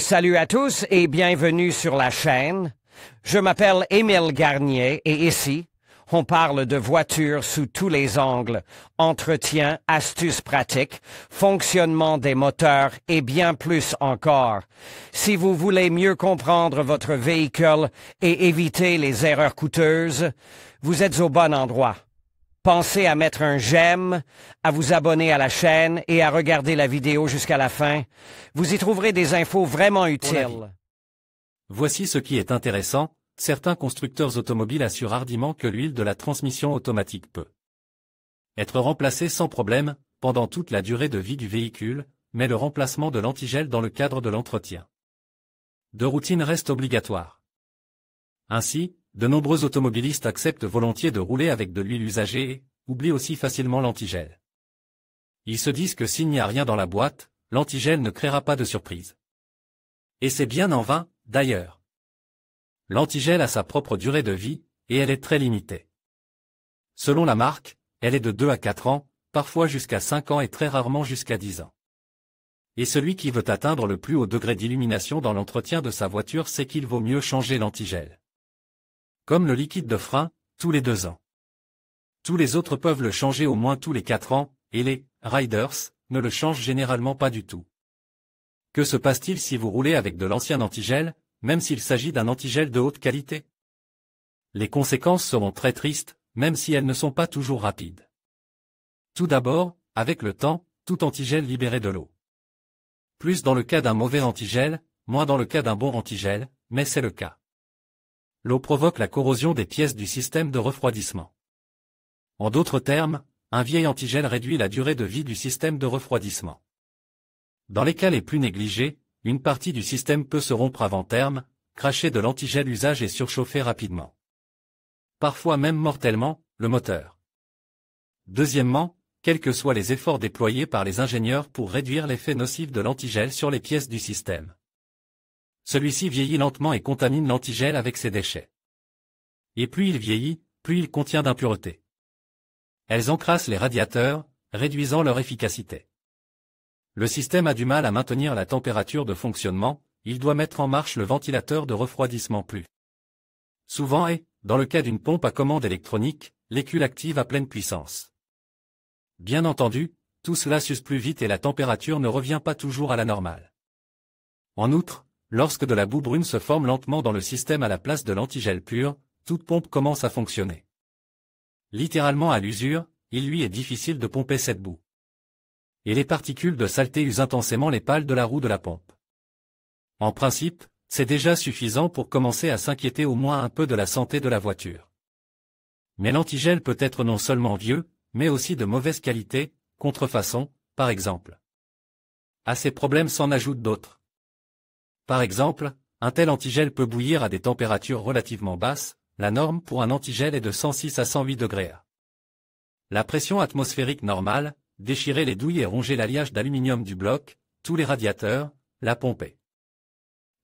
Salut à tous et bienvenue sur la chaîne. Je m'appelle Émile Garnier et ici, on parle de voitures sous tous les angles, entretien, astuces pratiques, fonctionnement des moteurs et bien plus encore. Si vous voulez mieux comprendre votre véhicule et éviter les erreurs coûteuses, vous êtes au bon endroit. Pensez à mettre un j'aime, à vous abonner à la chaîne et à regarder la vidéo jusqu'à la fin. Vous y trouverez des infos vraiment utiles. Voici ce qui est intéressant, certains constructeurs automobiles assurent hardiment que l'huile de la transmission automatique peut être remplacée sans problème, pendant toute la durée de vie du véhicule, mais le remplacement de l'antigel dans le cadre de l'entretien de routine reste obligatoire. Ainsi, de nombreux automobilistes acceptent volontiers de rouler avec de l'huile usagée et oublient aussi facilement l'antigel. Ils se disent que s'il n'y a rien dans la boîte, l'antigel ne créera pas de surprise. Et c'est bien en vain, d'ailleurs. L'antigel a sa propre durée de vie, et elle est très limitée. Selon la marque, elle est de 2 à 4 ans, parfois jusqu'à 5 ans et très rarement jusqu'à 10 ans. Et celui qui veut atteindre le plus haut degré d'illumination dans l'entretien de sa voiture sait qu'il vaut mieux changer l'antigel. Comme le liquide de frein, tous les 2 ans. Tous les autres peuvent le changer au moins tous les 4 ans, et les « riders » ne le changent généralement pas du tout. Que se passe-t-il si vous roulez avec de l'ancien antigel, même s'il s'agit d'un antigel de haute qualité? Les conséquences seront très tristes, même si elles ne sont pas toujours rapides. Tout d'abord, avec le temps, tout antigel libérait de l'eau. Plus dans le cas d'un mauvais antigel, moins dans le cas d'un bon antigel, mais c'est le cas. L'eau provoque la corrosion des pièces du système de refroidissement. En d'autres termes, un vieil antigel réduit la durée de vie du système de refroidissement. Dans les cas les plus négligés, une partie du système peut se rompre avant terme, cracher de l'antigel usage et surchauffer rapidement. Parfois même mortellement, le moteur. Deuxièmement, quels que soient les efforts déployés par les ingénieurs pour réduire l'effet nocif de l'antigel sur les pièces du système, celui-ci vieillit lentement et contamine l'antigel avec ses déchets. Et plus il vieillit, plus il contient d'impuretés. Elles encrassent les radiateurs, réduisant leur efficacité. Le système a du mal à maintenir la température de fonctionnement, il doit mettre en marche le ventilateur de refroidissement plus souvent et, dans le cas d'une pompe à commande électronique, l'écule active à pleine puissance. Bien entendu, tout cela s'use plus vite et la température ne revient pas toujours à la normale. En outre, lorsque de la boue brune se forme lentement dans le système à la place de l'antigel pur, toute pompe commence à fonctionner littéralement à l'usure, il lui est difficile de pomper cette boue. Et les particules de saleté usent intensément les pales de la roue de la pompe. En principe, c'est déjà suffisant pour commencer à s'inquiéter au moins un peu de la santé de la voiture. Mais l'antigel peut être non seulement vieux, mais aussi de mauvaise qualité, contrefaçon, par exemple. À ces problèmes s'en ajoutent d'autres. Par exemple, un tel antigel peut bouillir à des températures relativement basses, la norme pour un antigel est de 106 à 108 degrés A. La pression atmosphérique normale, déchirer les douilles et ronger l'alliage d'aluminium du bloc, tous les radiateurs, la pomper.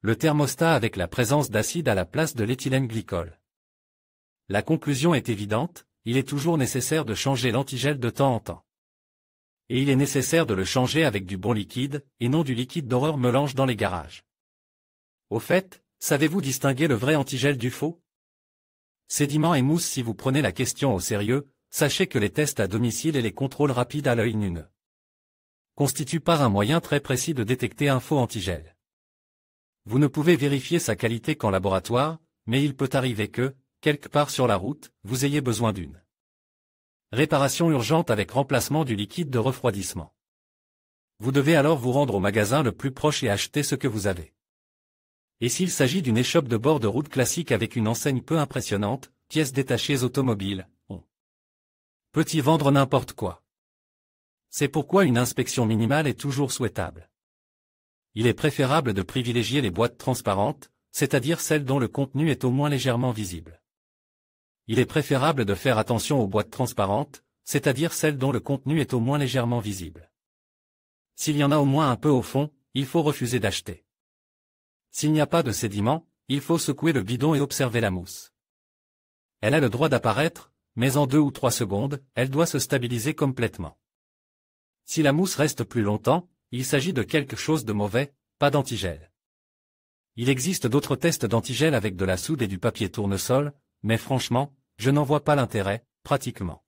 Le thermostat avec la présence d'acide à la place de l'éthylène glycol. La conclusion est évidente, il est toujours nécessaire de changer l'antigel de temps en temps. Et il est nécessaire de le changer avec du bon liquide, et non du liquide d'horreur mélange dans les garages. Au fait, savez-vous distinguer le vrai antigel du faux? Sédiments et mousse. Si vous prenez la question au sérieux, sachez que les tests à domicile et les contrôles rapides à l'œil nu ne constituent pas un moyen très précis de détecter un faux antigel. Vous ne pouvez vérifier sa qualité qu'en laboratoire, mais il peut arriver que, quelque part sur la route, vous ayez besoin d'une réparation urgente avec remplacement du liquide de refroidissement. Vous devez alors vous rendre au magasin le plus proche et acheter ce que vous avez. Et s'il s'agit d'une échoppe de bord de route classique avec une enseigne peu impressionnante, pièces détachées automobiles, on peut y vendre n'importe quoi. C'est pourquoi une inspection minimale est toujours souhaitable. Il est préférable de privilégier les boîtes transparentes, c'est-à-dire celles dont le contenu est au moins légèrement visible. Il est préférable de faire attention aux boîtes transparentes, c'est-à-dire celles dont le contenu est au moins légèrement visible. S'il y en a au moins un peu au fond, il faut refuser d'acheter. S'il n'y a pas de sédiments, il faut secouer le bidon et observer la mousse. Elle a le droit d'apparaître, mais en 2 ou 3 secondes, elle doit se stabiliser complètement. Si la mousse reste plus longtemps, il s'agit de quelque chose de mauvais, pas d'antigel. Il existe d'autres tests d'antigel avec de la soude et du papier tournesol, mais franchement, je n'en vois pas l'intérêt, pratiquement.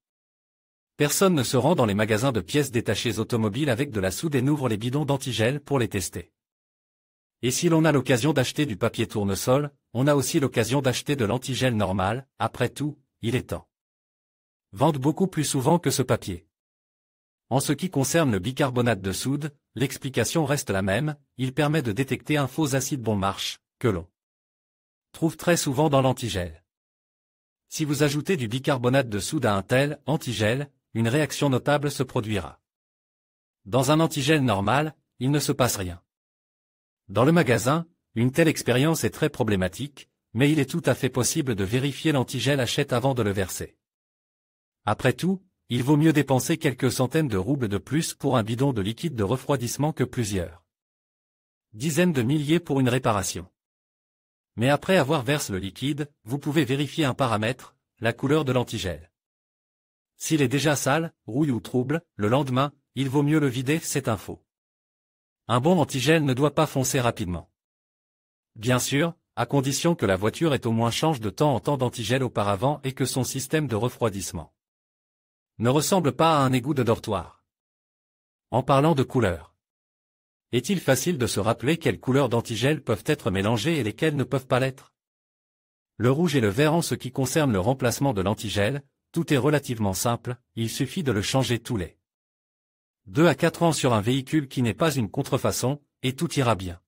Personne ne se rend dans les magasins de pièces détachées automobiles avec de la soude et n'ouvre les bidons d'antigel pour les tester. Et si l'on a l'occasion d'acheter du papier tournesol, on a aussi l'occasion d'acheter de l'antigel normal, après tout, il est temps. Vendent beaucoup plus souvent que ce papier. En ce qui concerne le bicarbonate de soude, l'explication reste la même, il permet de détecter un faux acide bon marche, que l'on trouve très souvent dans l'antigel. Si vous ajoutez du bicarbonate de soude à un tel antigel, une réaction notable se produira. Dans un antigel normal, il ne se passe rien. Dans le magasin, une telle expérience est très problématique, mais il est tout à fait possible de vérifier l'antigel achète avant de le verser. Après tout, il vaut mieux dépenser quelques centaines de roubles de plus pour un bidon de liquide de refroidissement que plusieurs dizaines de milliers pour une réparation. Mais après avoir versé le liquide, vous pouvez vérifier un paramètre, la couleur de l'antigel. S'il est déjà sale, rouille ou trouble, le lendemain, il vaut mieux le vider, c'est un faux. Un bon antigel ne doit pas foncer rapidement. Bien sûr, à condition que la voiture ait au moins changé de temps en temps d'antigel auparavant et que son système de refroidissement ne ressemble pas à un égout de dortoir. En parlant de couleurs, est-il facile de se rappeler quelles couleurs d'antigel peuvent être mélangées et lesquelles ne peuvent pas l'être? Le rouge et le vert en ce qui concerne le remplacement de l'antigel, tout est relativement simple, il suffit de le changer tous les 2 à 4 ans sur un véhicule qui n'est pas une contrefaçon, et tout ira bien.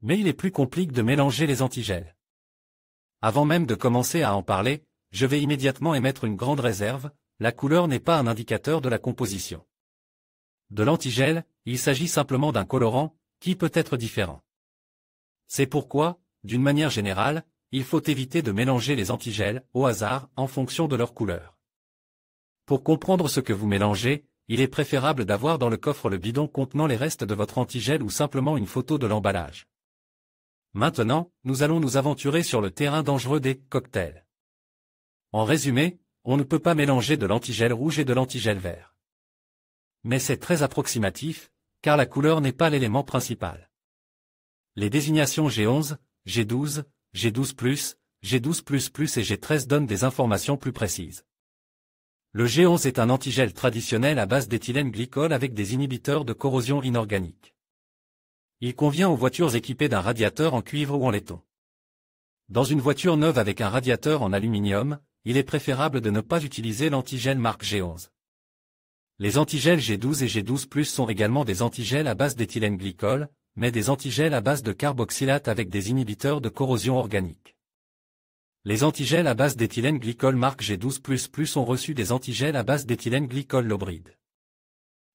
Mais il est plus compliqué de mélanger les antigels. Avant même de commencer à en parler, je vais immédiatement émettre une grande réserve, la couleur n'est pas un indicateur de la composition de l'antigel, il s'agit simplement d'un colorant, qui peut être différent. C'est pourquoi, d'une manière générale, il faut éviter de mélanger les antigels, au hasard, en fonction de leur couleur. Pour comprendre ce que vous mélangez, il est préférable d'avoir dans le coffre le bidon contenant les restes de votre antigel ou simplement une photo de l'emballage. Maintenant, nous allons nous aventurer sur le terrain dangereux des cocktails. En résumé, on ne peut pas mélanger de l'antigel rouge et de l'antigel vert. Mais c'est très approximatif, car la couleur n'est pas l'élément principal. Les désignations G11, G12, G12+, G12++ et G13 donnent des informations plus précises. Le G11 est un antigel traditionnel à base d'éthylène glycol avec des inhibiteurs de corrosion inorganique. Il convient aux voitures équipées d'un radiateur en cuivre ou en laiton. Dans une voiture neuve avec un radiateur en aluminium, il est préférable de ne pas utiliser l'antigel marque G11. Les antigels G12 et G12+, sont également des antigels à base d'éthylène glycol, mais des antigels à base de carboxylate avec des inhibiteurs de corrosion organique. Les antigels à base d'éthylène glycol marque G12++ ont reçu des antigels à base d'éthylène glycol Lobride.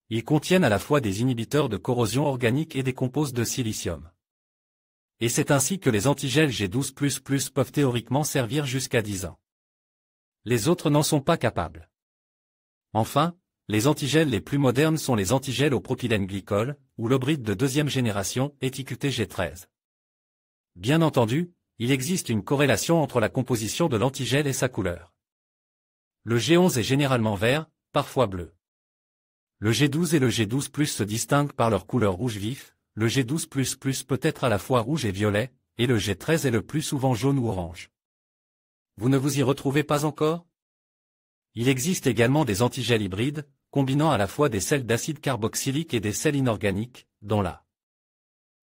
Ils contiennent à la fois des inhibiteurs de corrosion organique et des composés de silicium. Et c'est ainsi que les antigels G12++ peuvent théoriquement servir jusqu'à 10 ans. Les autres n'en sont pas capables. Enfin, les antigels les plus modernes sont les antigels au propylène glycol, ou Lobride de deuxième génération, étiqueté G13. Bien entendu, il existe une corrélation entre la composition de l'antigel et sa couleur. Le G11 est généralement vert, parfois bleu. Le G12 et le G12+ se distinguent par leur couleur rouge vif, le G12++ peut être à la fois rouge et violet, et le G13 est le plus souvent jaune ou orange. Vous ne vous y retrouvez pas encore? Il existe également des antigels hybrides, combinant à la fois des sels d'acide carboxylique et des sels inorganiques, dont la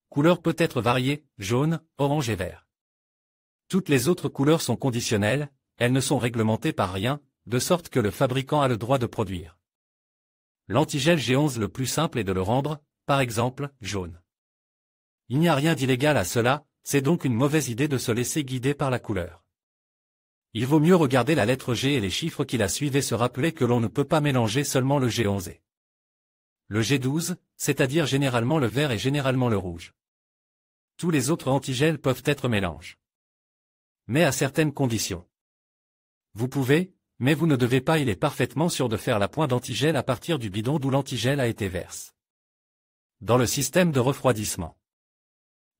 couleur peut être variée, jaune, orange et vert. Toutes les autres couleurs sont conditionnelles, elles ne sont réglementées par rien, de sorte que le fabricant a le droit de produire l'antigel G11 le plus simple est de le rendre, par exemple, jaune. Il n'y a rien d'illégal à cela, c'est donc une mauvaise idée de se laisser guider par la couleur. Il vaut mieux regarder la lettre G et les chiffres qui la suivent et se rappeler que l'on ne peut pas mélanger seulement le G11 et le G12, c'est-à-dire généralement le vert et généralement le rouge. Tous les autres antigels peuvent être mélangés, mais à certaines conditions. Vous pouvez, mais vous ne devez pas, il est parfaitement sûr de faire la pointe d'antigel à partir du bidon d'où l'antigel a été versé dans le système de refroidissement.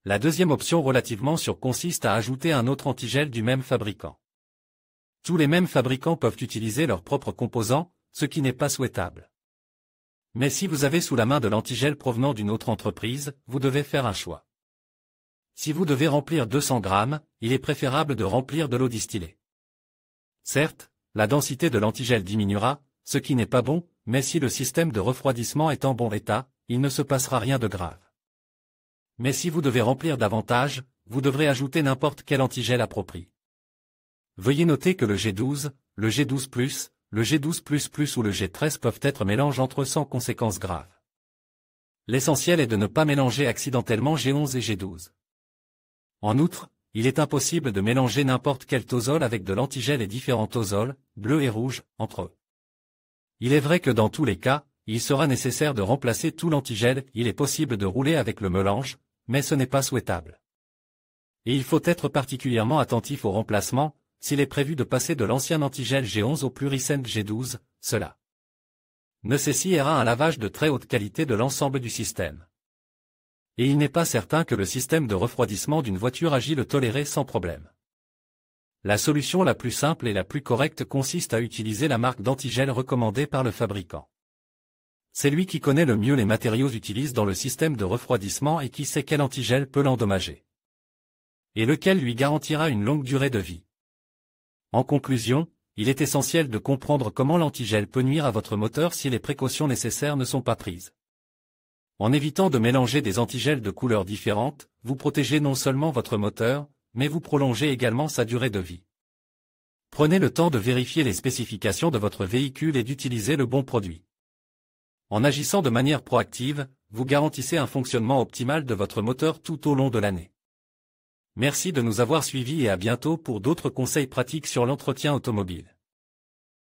La deuxième option relativement sûre consiste à ajouter un autre antigel du même fabricant. Tous les mêmes fabricants peuvent utiliser leurs propres composants, ce qui n'est pas souhaitable. Mais si vous avez sous la main de l'antigel provenant d'une autre entreprise, vous devez faire un choix. Si vous devez remplir 200 grammes, il est préférable de remplir de l'eau distillée. Certes, la densité de l'antigel diminuera, ce qui n'est pas bon, mais si le système de refroidissement est en bon état, il ne se passera rien de grave. Mais si vous devez remplir davantage, vous devrez ajouter n'importe quel antigel approprié. Veuillez noter que le G12, le G12+, le G12++ ou le G13 peuvent être mélangés entre eux sans conséquences graves. L'essentiel est de ne pas mélanger accidentellement G11 et G12. En outre, il est impossible de mélanger n'importe quel tozol avec de l'antigel et différents tozols, bleus et rouges, entre eux. Il est vrai que dans tous les cas, il sera nécessaire de remplacer tout l'antigel, il est possible de rouler avec le mélange, mais ce n'est pas souhaitable. Et il faut être particulièrement attentif au remplacement, s'il est prévu de passer de l'ancien antigel G11 au plus récent G12, cela nécessitera un lavage de très haute qualité de l'ensemble du système. Et il n'est pas certain que le système de refroidissement d'une voiture agit le tolérer sans problème. La solution la plus simple et la plus correcte consiste à utiliser la marque d'antigel recommandée par le fabricant. C'est lui qui connaît le mieux les matériaux utilisés dans le système de refroidissement et qui sait quel antigel peut l'endommager. Et lequel lui garantira une longue durée de vie. En conclusion, il est essentiel de comprendre comment l'antigel peut nuire à votre moteur si les précautions nécessaires ne sont pas prises. En évitant de mélanger des antigels de couleurs différentes, vous protégez non seulement votre moteur, mais vous prolongez également sa durée de vie. Prenez le temps de vérifier les spécifications de votre véhicule et d'utiliser le bon produit. En agissant de manière proactive, vous garantissez un fonctionnement optimal de votre moteur tout au long de l'année. Merci de nous avoir suivis et à bientôt pour d'autres conseils pratiques sur l'entretien automobile.